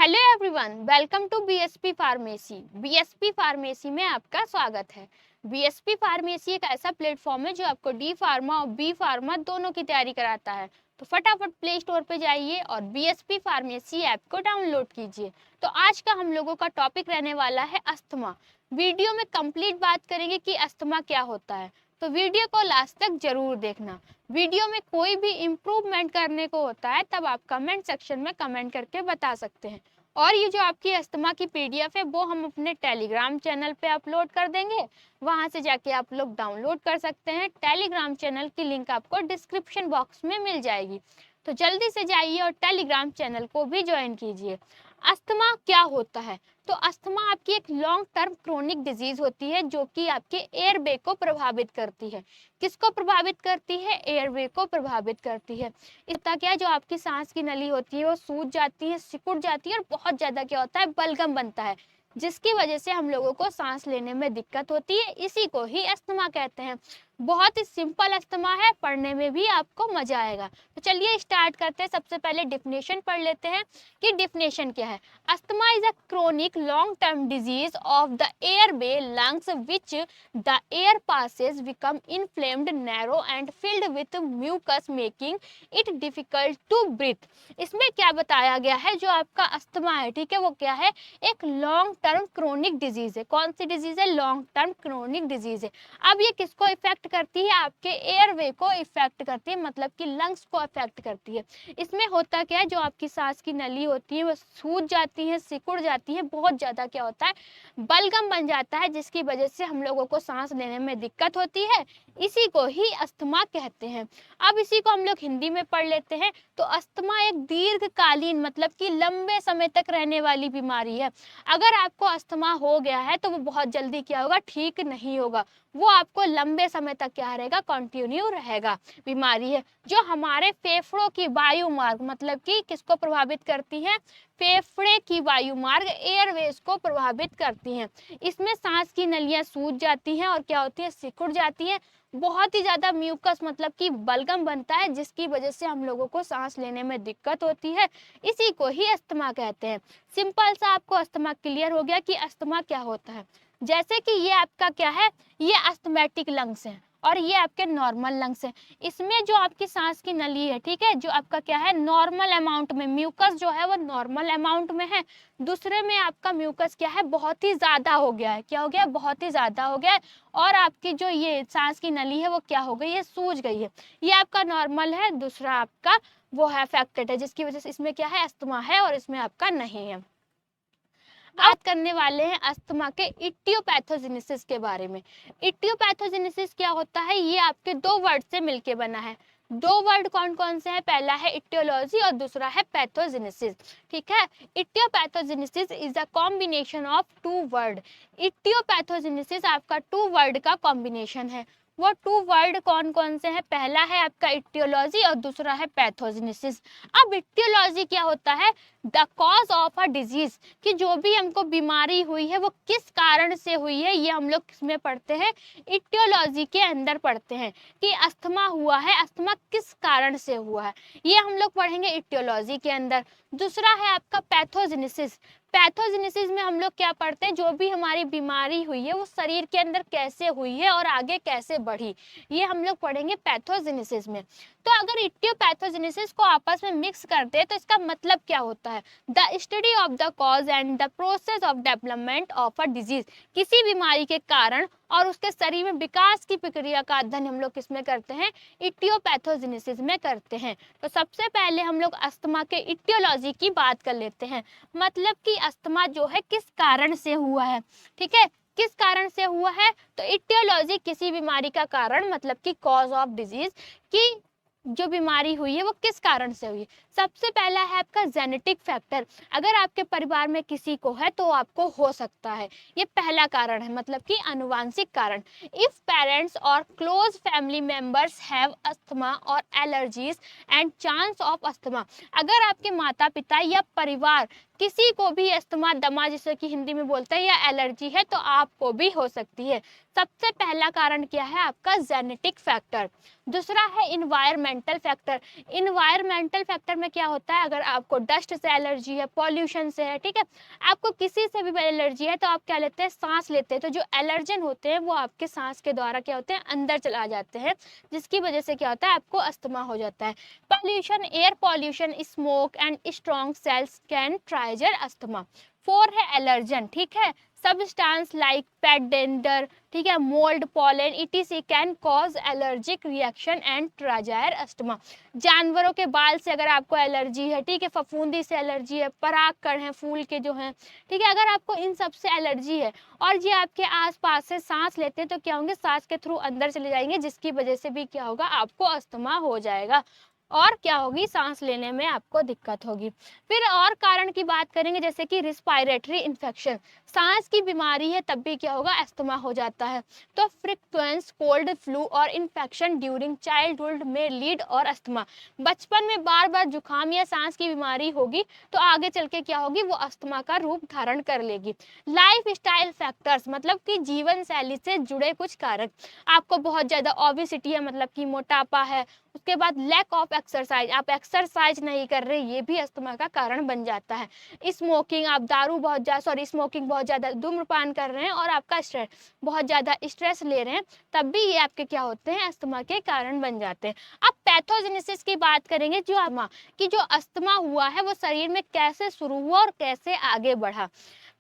Hello everyone, welcome to BSP pharmacy. BSP pharmacy में आपका स्वागत है। बीएसपी फार्मेसी एक ऐसा प्लेटफॉर्म है जो आपको डी फार्मा और बी फार्मा दोनों की तैयारी कराता है। तो फटाफट प्ले स्टोर पे जाइए और बीएसपी फार्मेसी ऐप को डाउनलोड कीजिए। तो आज का हम लोगों का टॉपिक रहने वाला है अस्थमा। वीडियो में कंप्लीट बात करेंगे कि अस्थमा क्या होता है, तो वीडियो को लास्ट तक जरूर देखना। वीडियो में कोई भी इम्प्रूवमेंट करने को होता है तब आप कमेंट सेक्शन में कमेंट करके बता सकते हैं। और ये जो आपकी अस्थमा की पीडीएफ है वो हम अपने टेलीग्राम चैनल पे अपलोड कर देंगे, वहां से जाके आप लोग डाउनलोड कर सकते हैं। टेलीग्राम चैनल की लिंक आपको डिस्क्रिप्शन बॉक्स में मिल जाएगी, तो जल्दी से जाइए और टेलीग्राम चैनल को भी ज्वाइन कीजिए। अस्थमा क्या होता है? तो अस्थमा आपकी एक लॉन्ग टर्म क्रोनिक डिजीज होती है जो कि आपके एयरवे को प्रभावित करती है। किसको प्रभावित करती है? एयरवे को प्रभावित करती है। इसका क्या है, जो आपकी सांस की नली होती है वो सूज जाती है, सिकुड़ जाती है और बहुत ज्यादा क्या होता है, बलगम बनता है, जिसकी वजह से हम लोगों को सांस लेने में दिक्कत होती है। इसी को ही अस्थमा कहते हैं। बहुत ही सिंपल अस्थमा है, पढ़ने में भी आपको मजा आएगा। तो चलिए स्टार्ट करते हैं। सबसे पहले डिफिनेशन पढ़ लेते हैं कि डिफिनेशन क्या है। Asthma is a chronic long term disease of the airway lungs which the air passes become inflamed, narrow and filled with mucus making it difficult to breathe. इसमें क्या बताया गया है, जो आपका अस्थमा है, ठीक है, वो क्या है, एक लॉन्ग टर्म क्रोनिक डिजीज है। कौन सी डिजीज है? लॉन्ग टर्म क्रोनिक डिजीज है। अब ये किसको इफेक्ट करती है? आपके एयरवे को इफेक्ट करती है, मतलब कि लंग्स को इफेक्ट करती है। इसमें होता क्या है, जो आपकी सांस की नली होती है वो सूज जाती है, सिकुड़ जाती है, बहुत ज्यादा क्या होता है, बलगम बन जाता है, जिसकी वजह से हम लोगों को सांस लेने में दिक्कत होती है। इसी को ही अस्थमा कहते हैं। अब इसी को हम लोग हिंदी में पढ़ लेते हैं। तो अस्थमा एक दीर्घकालीन, मतलब कि लंबे समय तक रहने वाली बीमारी है। अगर आपको अस्थमा हो गया है तो वो बहुत जल्दी क्या होगा, ठीक नहीं होगा। वो आपको लंबे समय तक क्या रहेगा, कंटिन्यू रहेगा। बीमारी है जो हमारे फेफड़ों की वायु मार्ग, मतलब कि किसको प्रभावित करती है, फेफड़े की वायु मार्ग, एयरवेज को प्रभावित करती हैं। इसमें सांस की नलियां सूज जाती हैं और क्या होती है, सिकुड़ जाती है। बहुत ही ज्यादा म्यूकस, मतलब कि बलगम बनता है, जिसकी वजह से हम लोगों को सांस लेने में दिक्कत होती है। इसी को ही अस्थमा कहते हैं। सिंपल सा आपको अस्थमा क्लियर हो गया कि अस्थमा क्या होता है। जैसे कि ये आपका क्या है, ये अस्थमैटिक लंग्स है और ये आपके नॉर्मल लंग्स है। इसमें जो आपकी सांस की नली है, ठीक है, जो आपका क्या है, नॉर्मल अमाउंट में म्यूकस जो है वो नॉर्मल अमाउंट में है। दूसरे में आपका म्यूकस क्या है, बहुत ही ज्यादा हो गया है। क्या हो गया? बहुत ही ज्यादा हो गया है। और आपकी जो ये सांस की नली है वो क्या हो गई है, सूज गई है। ये आपका नॉर्मल है, दूसरा आपका वो है अफेक्टेड है, जिसकी वजह से इसमें क्या है, अस्थमा है और इसमें आपका नहीं है। बात करने वाले हैं अस्थमा के इटियोपैथोजेनेसिस के बारे में। इटियोपैथोजेनेसिस क्या होता है? ये आपके दो वर्ड से मिलके बना है। दो वर्ड कौन कौन से हैं? पहला है इटियोलॉजी और दूसरा है पैथोजेनेसिस। ठीक है, etiopathogenesis is a combination of two word. Etiopathogenesis आपका टू वर्ड का कॉम्बिनेशन है। वो टू वर्ड कौन कौन से हैं? पहला है आपका इटियोलॉजी और दूसरा है पैथोजेनेसिस। अब इटियोलॉजी क्या होता है? The cause of a disease, कि जो भी हमको बीमारी हुई है वो किस कारण से हुई है, ये हम लोग किसमें पढ़ते हैं, इटियोलॉजी के अंदर पढ़ते हैं। कि अस्थमा हुआ है, अस्थमा किस कारण से हुआ है, ये हम लोग पढ़ेंगे इटियोलॉजी के अंदर। दूसरा है आपका पैथोजेनेसिस। पैथोजेनेसिस में हम लोग क्या पढ़ते हैं, जो भी हमारी बीमारी हुई है वो शरीर के अंदर कैसे हुई है और आगे कैसे बढ़ी, ये हम लोग पढ़ेंगे पैथोजेनेसिस में। तो अगर इटियोपैथोजेनेसिस को आपस में मिक्स करते हैं तो इसका मतलब क्या होता है, the study of the cause and the process of development of a disease. किसी बीमारी के कारण और उसके शरीर में विकास की प्रक्रिया का अध्ययन हम लोग किसमें करते हैं, इटियोपैथोजेनेसिस में करते हैं। तो सबसे पहले हम लोग अस्थमा के इटियोलॉजी की बात कर लेते हैं, मतलब कि अस्थमा जो है किस कारण से हुआ है। ठीक है, किस कारण से हुआ है, तो इटियोलॉजी किसी बीमारी का कारण, मतलब कि कॉज ऑफ डिजीज, की जो बीमारी हुई है वो किस कारण से हुई है। सबसे पहला है आपका जेनेटिक फैक्टर। अगर आपके परिवार में किसी को है तो आपको हो सकता है, ये पहला कारण है, मतलब कि आनुवांशिक कारण। इफ पेरेंट्स और close family members have asthma और allergies and chance of asthma, अगर आपके माता पिता या परिवार किसी को भी अस्थमा, दमा जिसे कि हिंदी में बोलते हैं, या एलर्जी है तो आपको भी हो सकती है। सबसे पहला कारण क्या है आपका, जेनेटिक फैक्टर। दूसरा है इन्वायरमेंटल फैक्टर। इन्वायरमेंटल फैक्टर में क्या होता है, अगर आपको डस्ट से एलर्जी है, पॉल्यूशन से है, ठीक है, आपको किसी से भी एलर्जी है तो आप क्या लेते हैं, सांस लेते हैं, तो जो एलर्जन होते हैं वो आपके सांस के द्वारा क्या होते हैं, अंदर चला जाते हैं, जिसकी वजह से क्या होता है, आपको अस्थमा हो जाता है। Pollution, air pollution, smoke and strong smells can trigger asthma. 4 है एलर्जन, ठीक है, सबस्टांस लाइक पेट डेंडर, ठीक है, mould, pollen, etc can cause allergic reaction and trigger asthma. जानवरों के बाल से अगर आपको एलर्जी है, ठीक है, फफूंदी से एलर्जी है, परागकण है फूल के जो हैं, ठीक है, अगर आपको इन सब से एलर्जी है और ये आपके आसपास से सांस लेते हैं तो क्या होंगे, सांस के थ्रू अंदर चले जाएंगे, जिसकी वजह से भी क्या होगा, आपको अस्थमा हो जाएगा और क्या होगी, सांस लेने में आपको दिक्कत होगी। फिर और कारण की बात करेंगे, जैसे कि रिस्पायरेटरी इन्फेक्शन, सांस की बीमारी है तब भी क्या होगा, अस्थमा हो जाता है। तो फ्रिक्वेंस कोल्ड फ्लू और इन्फेक्शन ड्यूरिंग चाइल्डहुड में लीड और अस्थमा, बचपन में बार बार जुकाम या सांस की बीमारी होगी तो आगे चल के क्या होगी, वो अस्थमा का रूप धारण कर लेगी। लाइफ स्टाइल फैक्टर्स, मतलब कि जीवन शैली से जुड़े कुछ कारक, आपको बहुत ज्यादा ओबेसिटी है, मतलब कि मोटापा है, उसके बाद लैक ऑफ एक्सरसाइज, आप एक्सरसाइज नहीं कर रहे, ये भी अस्थमा का कारण बन जाता है। स्मोकिंग, आप दारू बहुत ज्यादा, स्मोकिंग बहुत ज्यादा, धूम्रपान कर रहे हैं और आपका स्ट्रेस, बहुत ज्यादा स्ट्रेस ले रहे हैं, तब भी ये आपके क्या होते हैं, अस्थमा के कारण बन जाते हैं। अब पैथोजेनेसिस की बात करेंगे, जो जो अस्थमा हुआ है वो शरीर में कैसे शुरू हुआ और कैसे आगे बढ़ा,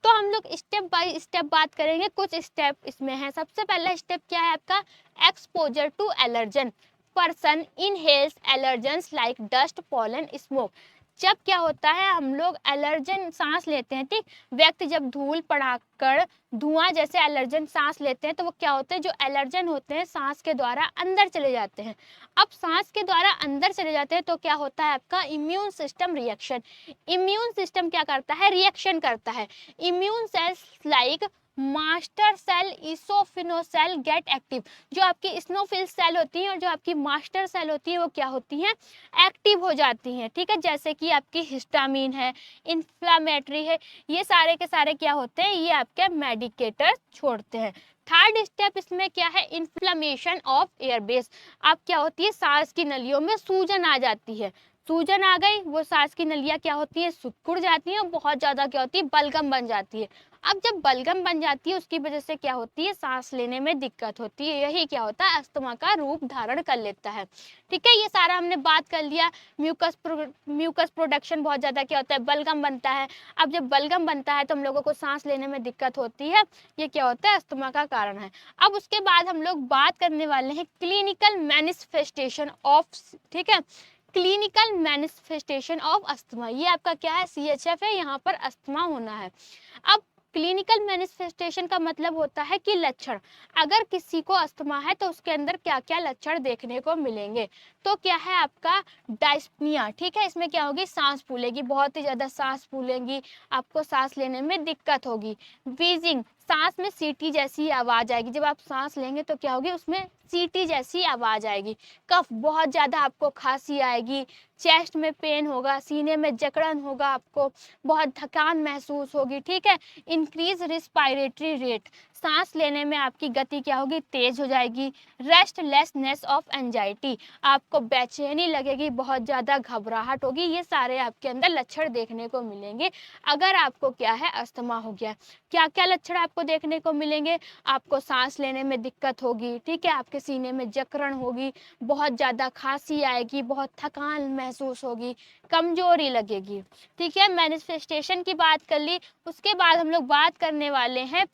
तो हम लोग स्टेप बाय स्टेप बात करेंगे। कुछ स्टेप इसमें है। सबसे पहला स्टेप क्या है आपका, exposure to allergen, person inhales allergens like dust, pollen, smoke. जब क्या होता है, हम लोग एलर्जन सांस लेते हैं, ठीक, व्यक्ति जब धूल पड़ाकर धुआं जैसे एलर्जन सांस लेते हैं तो वो क्या होते हैं, जो एलर्जन होते हैं सांस के द्वारा अंदर चले जाते हैं। अब सांस के द्वारा अंदर चले जाते हैं तो क्या होता है, आपका immune system reaction, immune system क्या करता है, रिएक्शन करता है। Immune cells like master cell, eosinophil cell get active, जो आपकी इस्नोफिल सेल होती है और जो आपकी मास्टर सेल होती है वो क्या होती हैं, एक्टिव हो जाती हैं, ठीक है, जैसे कि आपकी हिस्टामिन है, इन्फ्लामेटरी है, ये सारे के सारे क्या होते हैं, ये आपके मेडिकेटर छोड़ते हैं। थर्ड स्टेप इसमें क्या है, इन्फ्लामेशन ऑफ एयरबेस, आप क्या होती है, सांस की नलियों में सूजन आ जाती है, सूजन आ गई, वो सांस की नलियां क्या होती है, सिकुड़ जाती हैं और बहुत ज्यादा क्या होती है, बलगम बन जाती है। अब जब बलगम बन जाती है उसकी वजह से क्या होती है, सांस लेने में दिक्कत होती है, यही क्या होता है, अस्थमा का रूप धारण कर लेता है। ठीक है, ये सारा हमने बात कर लिया। म्यूकस प्रोडक्शन बहुत ज्यादा क्या होता है, बलगम बनता है। अब जब बलगम बनता है तो हम लोगों को सांस लेने में दिक्कत होती है, ये क्या होता है, अस्थमा का कारण है। अब उसके बाद हम लोग बात करने वाले हैं क्लिनिकल मैनिफेस्टेशन ऑफ, ठीक है, क्लिनिकल मैनिफेस्टेशन ऑफ अस्थमा, ये आपका क्या है, CHF है, यहाँ पर अस्थमा होना है। अब क्लिनिकल मैनिफेस्टेशन का मतलब होता है कि लक्षण, अगर किसी को अस्थमा है तो उसके अंदर क्या क्या लक्षण देखने को मिलेंगे, तो क्या है आपका डायस्पनिया, ठीक है, इसमें क्या होगी, सांस फूलेगी, बहुत ही ज्यादा सांस फूलेंगी, आपको सांस लेने में दिक्कत होगी। वीजिंग, सांस में सीटी जैसी आवाज आएगी, जब आप सांस लेंगे तो क्या होगी, उसमें सीटी जैसी आवाज आएगी। कफ, बहुत ज्यादा आपको खांसी आएगी। चेस्ट में पेन होगा, सीने में जकड़न होगा, आपको बहुत थकान महसूस होगी, ठीक है। इंक्रीज रिस्पायरेटरी रेट, सांस लेने में आपकी गति क्या होगी, तेज हो जाएगी। रेस्टलेसनेस ऑफ एंजाइटी, आपको बेचैनी लगेगी, बहुत ज्यादा घबराहट होगी, ये सारे आपके अंदर लक्षण देखने को मिलेंगे अगर आपको क्या है, अस्थमा हो गया। क्या क्या लक्षण आपको देखने को मिलेंगे, आपको सांस लेने में दिक्कत होगी, ठीक है, आपके सीने में जकड़न होगी, बहुत ज्यादा खांसी आएगी, बहुत थकान महसूस होगी, कमजोरी लगेगी, ठीक है। मैनिफेस्टेशन की बात कर ली। उसके बाद हम लोग बात करने वाले हैं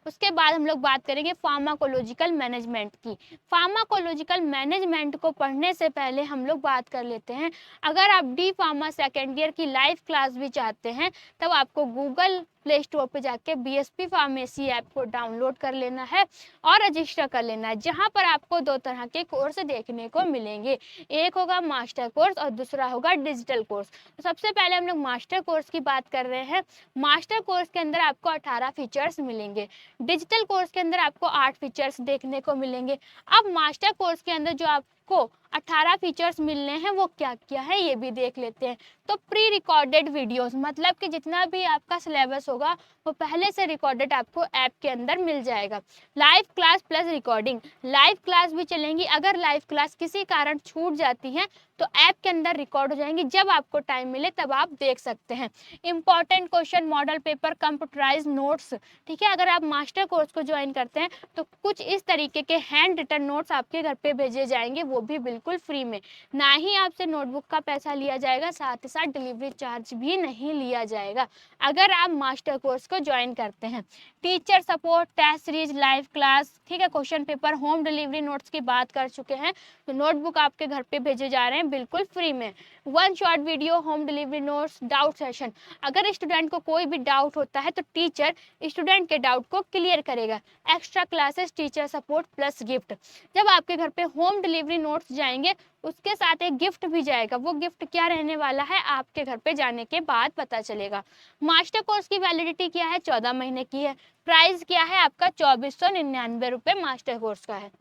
उसके बाद हम लोग बात करेंगे फार्माकोलॉजिकल मैनेजमेंट की। फार्माकोलॉजिकल मैनेजमेंट को पढ़ने से पहले हम लोग बात कर लेते हैं, अगर आप डी फार्मा सेकेंड ईयर की लाइव क्लास भी चाहते हैं तब आपको गूगल प्ले स्टोर पे जाके BSP फार्मेसी ऐप को डाउनलोड कर लेना है और रजिस्टर कर लेना है, जहां पर आपको 2 तरह के कोर्स देखने को मिलेंगे, एक होगा मास्टर कोर्स और दूसरा होगा डिजिटल कोर्स। तो सबसे पहले हम लोग मास्टर कोर्स की बात कर रहे हैं। मास्टर कोर्स के अंदर आपको 18 फीचर्स मिलेंगे, डिजिटल कोर्स के अंदर आपको 8 फीचर्स देखने को मिलेंगे। अब मास्टर कोर्स के अंदर जो आपको 18 फीचर्स मिलने हैं, वो क्या क्या है ये भी देख लेते हैं। तो प्री रिकॉर्डेड वीडियोस, मतलब कि जितना भी आपका सिलेबस होगा वो पहले से रिकॉर्डेड आपको ऐप के अंदर मिल जाएगा। Live class plus recording, live class भी चलेंगी। अगर लाइव क्लास किसी कारण छूट जाती है तो ऐप के अंदर रिकॉर्ड हो जाएंगी, जब आपको टाइम मिले तब आप देख सकते हैं। Important question, model paper, computerize notes, ठीक है। अगर आप मास्टर कोर्स को ज्वाइन करते हैं तो कुछ इस तरीके के हैंड रिटन नोट्स आपके घर पे भेजे जाएंगे, वो भी बिल्कुल फ्री में। ना ही आपसे नोटबुक का पैसा लिया जाएगा, साथ ही साथ डिलीवरी चार्ज भी नहीं लिया जाएगा अगर आप मास्टर कोर्स को ज्वाइन करते हैं। Teacher support, test series, live class, ठीक है, question paper, home delivery notes की बात कर चुके हैं, तो नोटबुक आपके घर पे भेजे जा रहे हैं बिल्कुल फ्री में। One shot video, home delivery notes, doubt session, अगर स्टूडेंट को कोई भी डाउट होता है तो टीचर स्टूडेंट के डाउट को क्लियर करेगा। Extra classes, teacher support plus gift, जब आपके घर पे होम डिलीवरी नोट्स जाएंगे उसके साथ एक गिफ्ट भी जाएगा। वो गिफ्ट क्या रहने वाला है आपके घर पे जाने के बाद पता चलेगा। मास्टर कोर्स की वैलिडिटी क्या है, 14 महीने की है। प्राइस क्या है आपका, 2499 रुपये मास्टर कोर्स का है।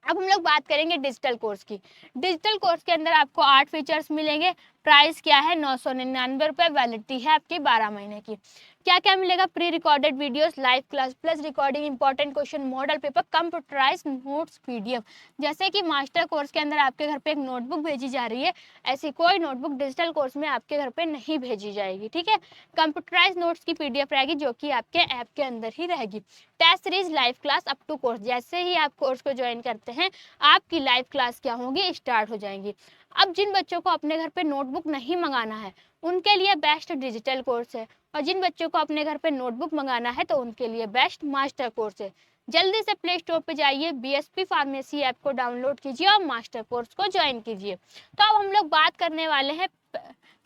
अब हम लोग बात करेंगे डिजिटल कोर्स की। डिजिटल कोर्स के अंदर आपको 8 फीचर्स मिलेंगे। प्राइस क्या है, 999 रुपये, वैलिडिटी है आपकी 12 महीने की। क्या क्या मिलेगा, pre recorded videos, live class plus recording, important question, model paper, computerize notes, PDF. जैसे कि मास्टर कोर्स के अंदर आपके घर पे एक नोटबुक भेजी जा रही है, ऐसी कोई नोटबुक डिजिटल कोर्स में आपके घर पे नहीं भेजी जाएगी, ठीक है। कंप्यूटराइज नोट्स की पीडीएफ रहेगी जो कि आपके ऐप के अंदर ही रहेगी। Test series, live class up to course, जैसे ही आप कोर्स को ज्वाइन करते हैं आपकी लाइव क्लास क्या होंगी, स्टार्ट हो जाएंगी। अब जिन बच्चों को अपने घर पे नोटबुक नहीं मंगाना है उनके लिए बेस्ट डिजिटल कोर्स है, और जिन बच्चों को अपने घर पे नोटबुक मंगाना है तो उनके लिए बेस्ट मास्टर कोर्स है। जल्दी से प्ले स्टोर पे जाइए, बीएसपी फार्मेसी ऐप को डाउनलोड कीजिए और मास्टर कोर्स को ज्वाइन कीजिए। तो अब हम लोग बात करने वाले हैं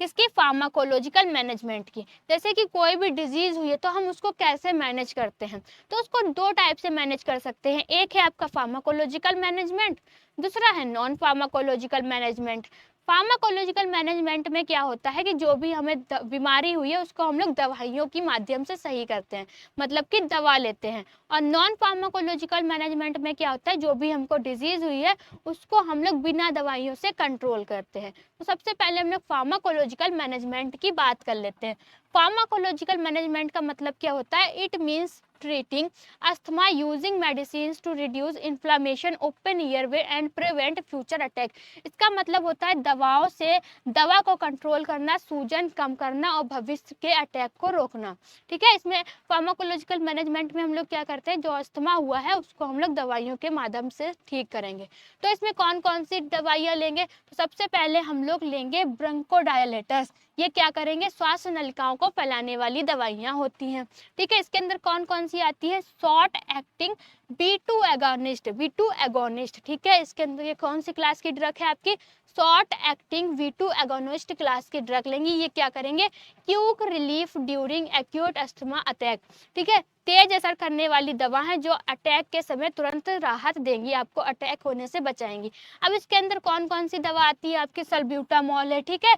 किसकी, फार्माकोलॉजिकल मैनेजमेंट की। जैसे कि कोई भी डिजीज हुई है तो हम उसको कैसे मैनेज करते हैं, तो उसको दो टाइप से मैनेज कर सकते हैं। एक है आपका फार्माकोलॉजिकल मैनेजमेंट, दूसरा है non pharmacological management. Pharmacological management में क्या होता है कि जो भी हमें बीमारी हुई है उसको हम लोग दवाइयों के माध्यम से सही करते हैं, मतलब कि दवा लेते हैं। और नॉन फार्माकोलॉजिकल मैनेजमेंट में क्या होता है, जो भी हमको डिजीज हुई है उसको हम लोग बिना दवाइयों से कंट्रोल करते हैं। तो सबसे पहले हम लोग फार्माकोलॉजिकल मैनेजमेंट की बात कर लेते हैं। फार्माकोलॉजिकल मैनेजमेंट का मतलब क्या होता है, it means treating asthma using medicines to reduce inflammation, open airway and prevent future attack। इसका मतलब होता है दवाओं से दवा को कंट्रोल करना, सूजन कम करना और भविष्य के अटैक को रोकना, ठीक है। इसमें फार्माकोलॉजिकल मैनेजमेंट में हम लोग क्या करते हैं, जो अस्थमा हुआ है उसको हम लोग दवाइयों के माध्यम से ठीक करेंगे। तो इसमें कौन कौन सी दवाइयाँ लेंगे, तो सबसे पहले हम लोग लेंगे ब्रोंकोडायलेटर्स। ये क्या करेंगे, श्वास नलिकाओं को फैलाने वाली दवाइयाँ होती हैं, ठीक है। इसके अंदर कौन कौन सी आती है, short acting B2 agonist, B2 agonist, ठीक है। इसके अंदर ये कौन सी क्लास की ड्रग है आपकी, short acting B2 agonist class की ड्रग लेंगी। ये क्या करेंगे, quick relief during acute asthma attack, ठीक है। तेज असर करने वाली दवा है जो अटैक के समय तुरंत राहत देंगी, आपको अटैक होने से बचाएंगी। अब इसके अंदर कौन कौन सी दवा आती है आपकी, सल्ब्यूटामॉल है, ठीक है।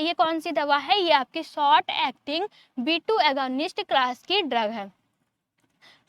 ये कौन सी दवा है, ये आपकी short acting B2 agonist class की ड्रग है।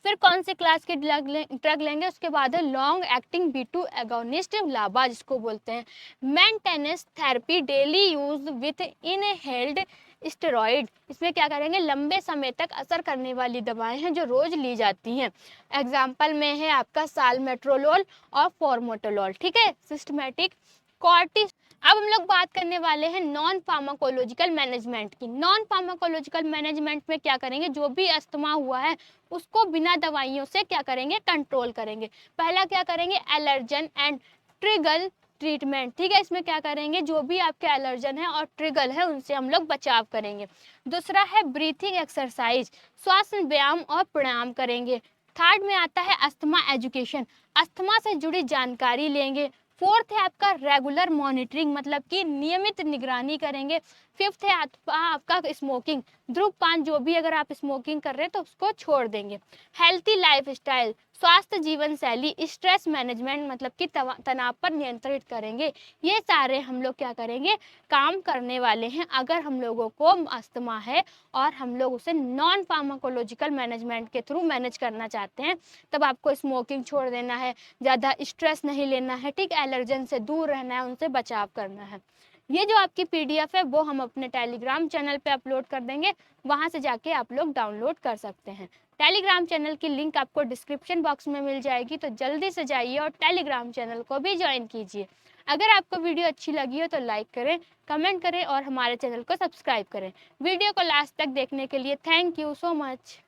फिर कौन सी क्लास की ड्रग लेंगे, उसके बाद है लॉन्ग एक्टिंग B2 एगोनिस्ट लाबा जिसको बोलते हैं। Maintenance therapy, daily use with inhaled steroid. इसमें क्या करेंगे, लंबे समय तक असर करने वाली दवाएं हैं जो रोज ली जाती हैं। एग्जाम्पल में है आपका साल्मेट्रोलोल और फॉर्मोटोलॉल, ठीक है। सिस्टमेटिक कॉर्टिस। अब हम लोग बात करने वाले हैं नॉन फार्माकोलॉजिकल मैनेजमेंट की। नॉन फार्माकोलॉजिकल मैनेजमेंट में क्या करेंगे, जो भी अस्थमा हुआ है उसको बिना दवाइयों से क्या करेंगे, कंट्रोल करेंगे। पहला क्या करेंगे, एलर्जन एंड ट्रिगल ट्रीटमेंट, ठीक है। इसमें क्या करेंगे, जो भी आपके एलर्जन है और ट्रिगल है उनसे हम लोग बचाव करेंगे। दूसरा है ब्रीथिंग एक्सरसाइज, श्वास व्यायाम और प्राणायाम करेंगे। थर्ड में आता है अस्थमा एजुकेशन, अस्थमा से जुड़ी जानकारी लेंगे। फोर्थ है आपका रेगुलर मॉनिटरिंग, मतलब कि नियमित निगरानी करेंगे। फिफ्थ है आपका स्मोकिंग, धूम्रपान, जो भी अगर आप स्मोकिंग कर रहे हैं तो उसको छोड़ देंगे। हेल्थी लाइफस्टाइल, स्वास्थ्य जीवन शैली, स्ट्रेस मैनेजमेंट मतलब कि तनाव पर नियंत्रित करेंगे। ये सारे हम लोग क्या करेंगे, काम करने वाले हैं। अगर हम लोगों को अस्थमा है और हम लोग उसे नॉन फार्माकोलॉजिकल मैनेजमेंट के थ्रू मैनेज करना चाहते हैं, तब आपको स्मोकिंग छोड़ देना है, ज़्यादा स्ट्रेस नहीं लेना है, ठीक, एलर्जन से दूर रहना है, उनसे बचाव करना है। ये जो आपकी पीडीएफ है वो हम अपने टेलीग्राम चैनल पे अपलोड कर देंगे, वहाँ से जाके आप लोग डाउनलोड कर सकते हैं। टेलीग्राम चैनल की लिंक आपको डिस्क्रिप्शन बॉक्स में मिल जाएगी, तो जल्दी से जाइए और टेलीग्राम चैनल को भी ज्वाइन कीजिए। अगर आपको वीडियो अच्छी लगी हो तो लाइक करें, कमेंट करें और हमारे चैनल को सब्सक्राइब करें। वीडियो को लास्ट तक देखने के लिए थैंक यू सो मच।